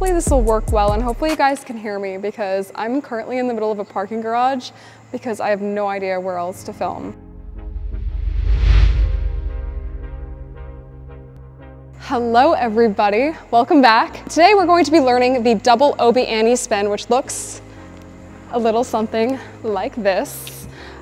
hopefully this will work well, and hopefully you guys can hear me because I'm currently in the middle of a parking garage because I have no idea where else to film. Hello everybody, welcome back. Today we're going to be learning the double Obi-Ani spin, which looks a little something like this.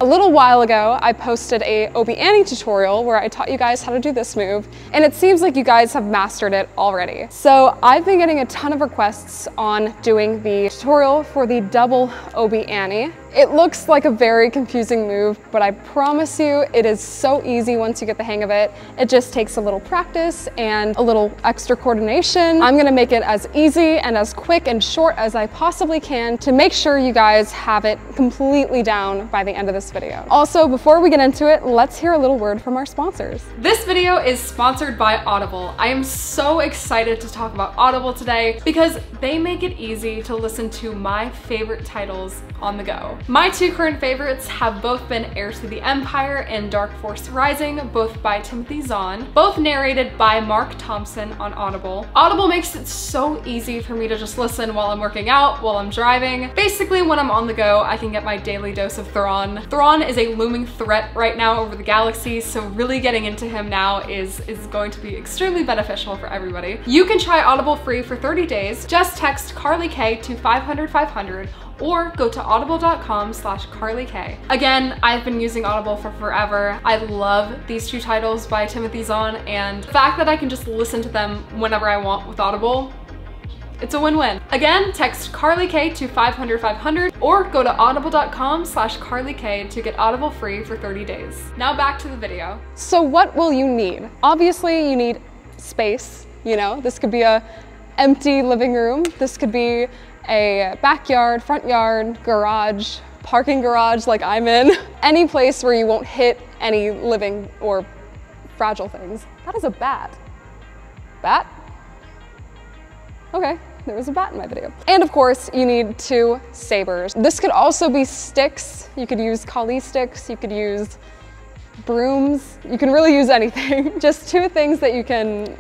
A little while ago, I posted a Obi-Ani tutorial where I taught you guys how to do this move, and it seems like you guys have mastered it already. So I've been getting a ton of requests on doing the tutorial for the double Obi-Ani. It looks like a very confusing move, but I promise you it is so easy once you get the hang of it. It just takes a little practice and a little extra coordination. I'm gonna make it as easy and as quick and short as I possibly can to make sure you guys have it completely down by the end of this video. Also, before we get into it, let's hear a little word from our sponsors. This video is sponsored by Audible. I am so excited to talk about Audible today because they make it easy to listen to my favorite titles on the go. My two current favorites have both been Heir to the Empire and Dark Force Rising, both by Timothy Zahn, both narrated by Mark Thompson on Audible. Audible makes it so easy for me to just listen while I'm working out, while I'm driving. Basically, when I'm on the go, I can get my daily dose of Thrawn. Thrawn is a looming threat right now over the galaxy, so really getting into him now is going to be extremely beneficial for everybody. You can try Audible free for 30 days. Just text carlyk to 500-500 or go to audible.com/carlyk. Again, I've been using Audible for forever. I love these two titles by Timothy Zahn, and the fact that I can just listen to them whenever I want with Audible, it's a win-win. Again, text carlyk to 500-500 or go to audible.com/carlyk to get Audible free for 30 days. Now back to the video. So what will you need? Obviously you need space, you know, this could be a empty living room. This could be a backyard, front yard, garage, parking garage like I'm in. Any place where you won't hit any living or fragile things. That is a bat. Bat? Okay, there was a bat in my video. And of course, you need two sabers. This could also be sticks. You could use carlyk sticks, you could use brooms. You can really use anything. Just two things that you can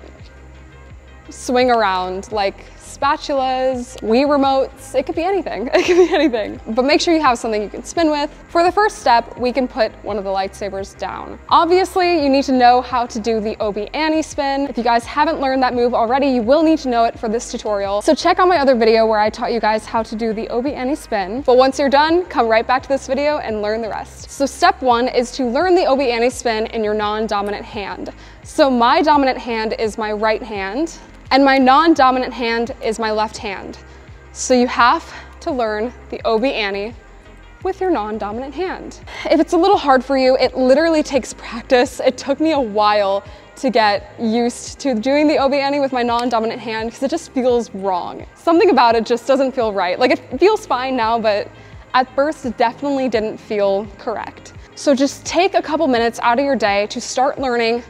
swing around, like spatulas, Wii remotes, it could be anything. It could be anything. But make sure you have something you can spin with. For the first step, we can put one of the lightsabers down. Obviously, you need to know how to do the Obi-Ani spin. If you guys haven't learned that move already, you will need to know it for this tutorial. So check out my other video where I taught you guys how to do the Obi-Ani spin. But once you're done, come right back to this video and learn the rest. So step one is to learn the Obi-Ani spin in your non-dominant hand. So my dominant hand is my right hand, and my non-dominant hand is my left hand. So you have to learn the Obi-Ani with your non-dominant hand. If it's a little hard for you, it literally takes practice. It took me a while to get used to doing the Obi-Ani with my non-dominant hand because it just feels wrong. Something about it just doesn't feel right. Like, it feels fine now, but at first it definitely didn't feel correct. So just take a couple minutes out of your day to start learning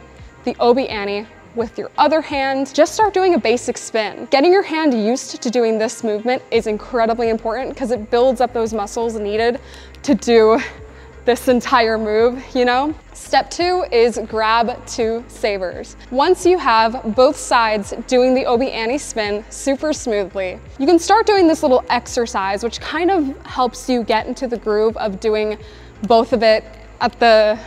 the Obi-Ani with your other hand. Just start doing a basic spin. Getting your hand used to doing this movement is incredibly important because it builds up those muscles needed to do this entire move, you know? Step two is grab two sabers. Once you have both sides doing the Obi-Ani spin super smoothly, you can start doing this little exercise, which kind of helps you get into the groove of doing both of it at the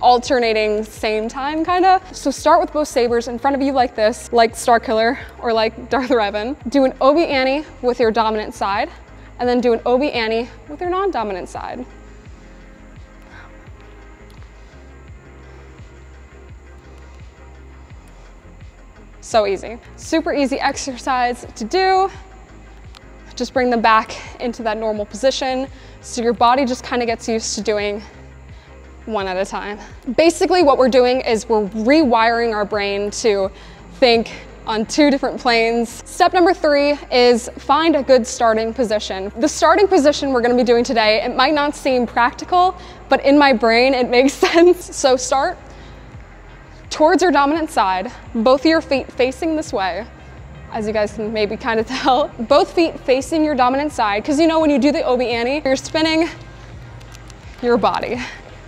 alternating same time, kinda. So start with both sabers in front of you like this, like Starkiller or like Darth Revan. Do an Obi-Ani with your dominant side, and then do an Obi-Ani with your non-dominant side. So easy. Super easy exercise to do. Just bring them back into that normal position so your body just kind of gets used to doing one at a time. Basically what we're doing is we're rewiring our brain to think on two different planes. Step number three is find a good starting position. The starting position we're gonna be doing today, it might not seem practical, but in my brain it makes sense. So start towards your dominant side, both of your feet facing this way. As you guys can maybe kind of tell, both feet facing your dominant side, because you know when you do the Obi-Ani, you're spinning your body.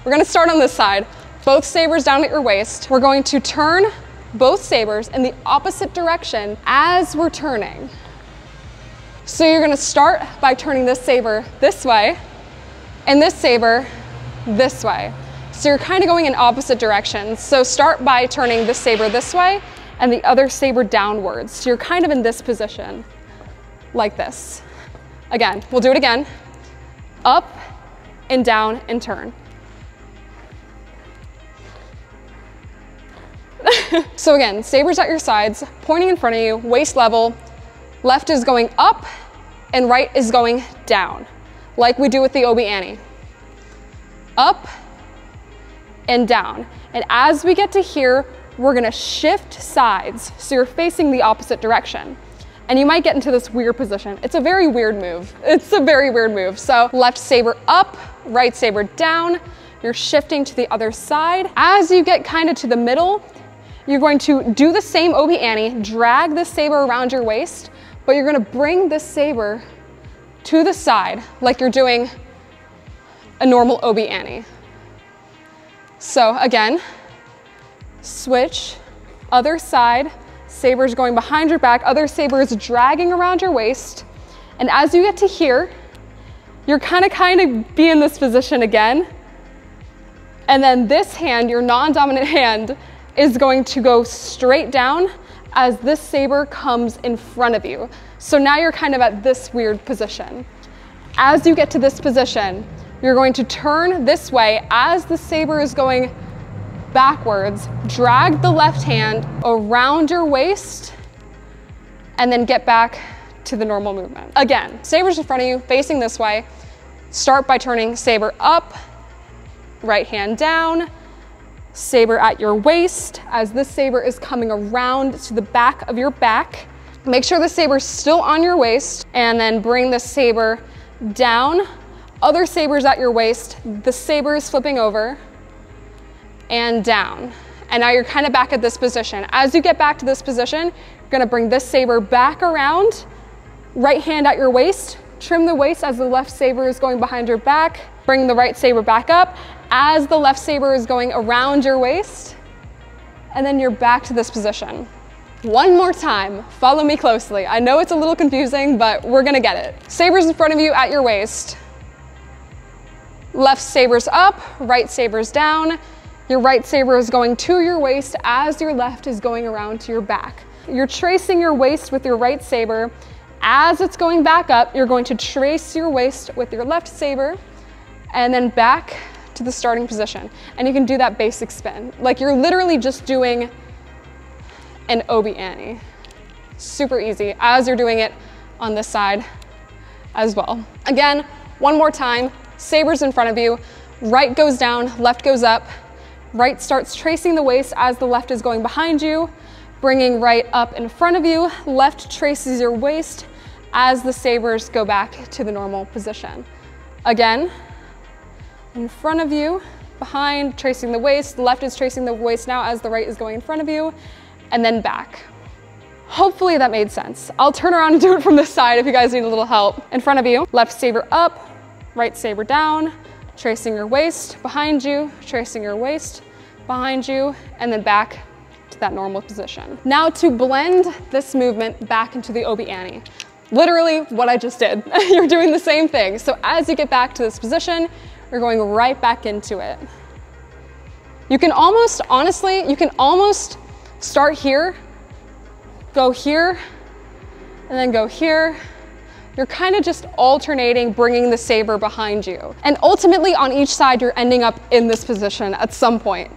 We're gonna start on this side, both sabers down at your waist. We're going to turn both sabers in the opposite direction as we're turning. So you're gonna start by turning this saber this way and this saber this way. So you're kind of going in opposite directions. So start by turning this saber this way and the other saber downwards. So you're kind of in this position, like this. Again, we'll do it again. Up and down and turn. So again, sabers at your sides, pointing in front of you, waist level. Left is going up and right is going down, like we do with the Obi-Ani. Up and down. And as we get to here, we're gonna shift sides. So you're facing the opposite direction. And you might get into this weird position. It's a very weird move. It's a very weird move. So left saber up, right saber down. You're shifting to the other side. As you get kind of to the middle, you're going to do the same Obi-Ani, drag this saber around your waist, but you're gonna bring this saber to the side like you're doing a normal Obi-Ani. So again, switch, other side, saber's going behind your back, other saber is dragging around your waist. And as you get to here, you're kind of be in this position again. And then this hand, your non-dominant hand, is going to go straight down as this saber comes in front of you. So now you're kind of at this weird position. As you get to this position, you're going to turn this way as the saber is going backwards, drag the left hand around your waist, and then get back to the normal movement. Again, saber's in front of you, facing this way. Start by turning saber up, right hand down, saber at your waist as this saber is coming around to the back of your back. Make sure the saber's still on your waist, and then bring the saber down. Other saber's at your waist, the saber is flipping over and down. And now you're kind of back at this position. As you get back to this position, you're gonna bring this saber back around, right hand at your waist, trim the waist as the left saber is going behind your back, bring the right saber back up as the left saber is going around your waist, and then you're back to this position. One more time, follow me closely. I know it's a little confusing, but we're gonna get it. Saber's in front of you at your waist. Left saber's up, right saber's down. Your right saber is going to your waist as your left is going around to your back. You're tracing your waist with your right saber. As it's going back up, you're going to trace your waist with your left saber and then back to the starting position. And you can do that basic spin. Like you're literally just doing an Obi-Ani. Super easy as you're doing it on this side as well. Again, one more time, saber's in front of you, right goes down, left goes up, right starts tracing the waist as the left is going behind you, bringing right up in front of you, left traces your waist as the sabers go back to the normal position. Again, in front of you, behind, tracing the waist, the left is tracing the waist now as the right is going in front of you, and then back. Hopefully that made sense. I'll turn around and do it from this side if you guys need a little help. In front of you, left saber up, right saber down, tracing your waist behind you, tracing your waist behind you, and then back to that normal position. Now to blend this movement back into the Obi-Ani. Literally what I just did. You're doing the same thing. So as you get back to this position, you're going right back into it. You can almost, honestly, you can almost start here, go here, and then go here. You're kind of just alternating, bringing the saber behind you. And ultimately on each side, you're ending up in this position at some point.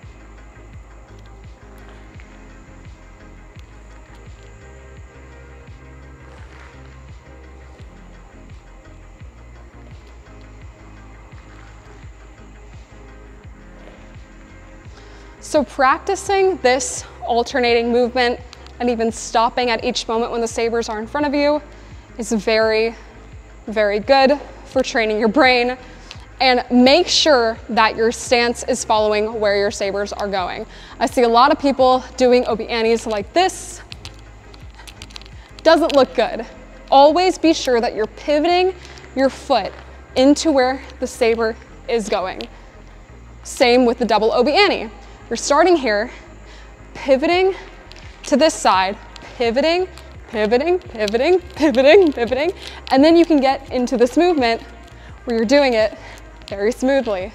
So practicing this alternating movement and even stopping at each moment when the sabers are in front of you is very, very good for training your brain. And make sure that your stance is following where your sabers are going. I see a lot of people doing Obi-Anis like this. Doesn't look good. Always be sure that you're pivoting your foot into where the saber is going. Same with the double Obi-Ani. You're starting here, pivoting to this side, pivoting, pivoting, pivoting, pivoting, pivoting, and then you can get into this movement where you're doing it very smoothly.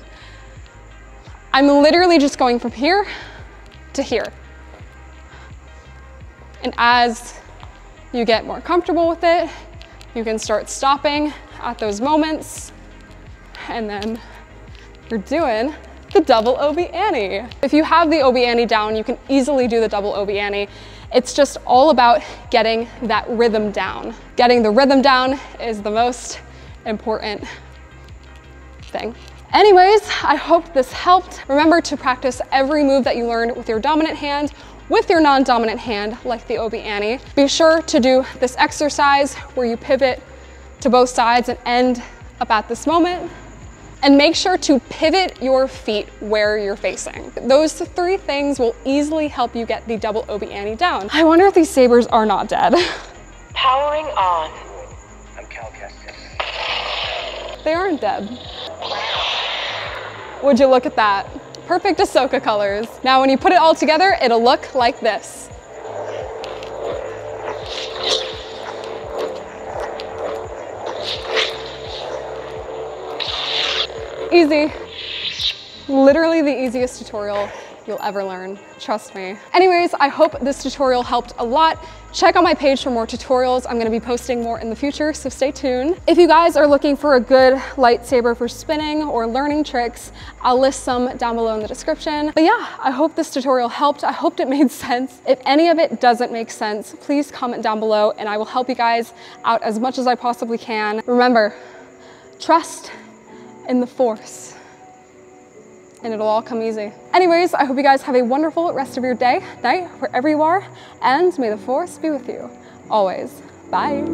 I'm literally just going from here to here. And as you get more comfortable with it, you can start stopping at those moments, and then you're doing the double Obi-Ani. If you have the Obi-Ani down, you can easily do the double Obi-Ani. It's just all about getting that rhythm down. Getting the rhythm down is the most important thing. Anyways, I hope this helped. Remember to practice every move that you learned with your dominant hand, with your non-dominant hand, like the Obi-Ani. Be sure to do this exercise where you pivot to both sides and end up at this moment. And make sure to pivot your feet where you're facing. Those 3 things will easily help you get the double Obi-Ani down. I wonder if these sabers are not dead. Powering on. I'm carlyk. They aren't dead. Would you look at that? Perfect Ahsoka colors. Now when you put it all together, it'll look like this. Easy. Literally the easiest tutorial you'll ever learn, trust me. Anyways, I hope this tutorial helped a lot. Check out my page for more tutorials. I'm gonna be posting more in the future, so stay tuned. If you guys are looking for a good lightsaber for spinning or learning tricks, I'll list some down below in the description. But yeah, I hope this tutorial helped. I hoped it made sense. If any of it doesn't make sense, please comment down below and I will help you guys out as much as I possibly can. Remember, trust in the Force, and it'll all come easy. Anyways, I hope you guys have a wonderful rest of your day, night, wherever you are, and may the Force be with you always. Bye.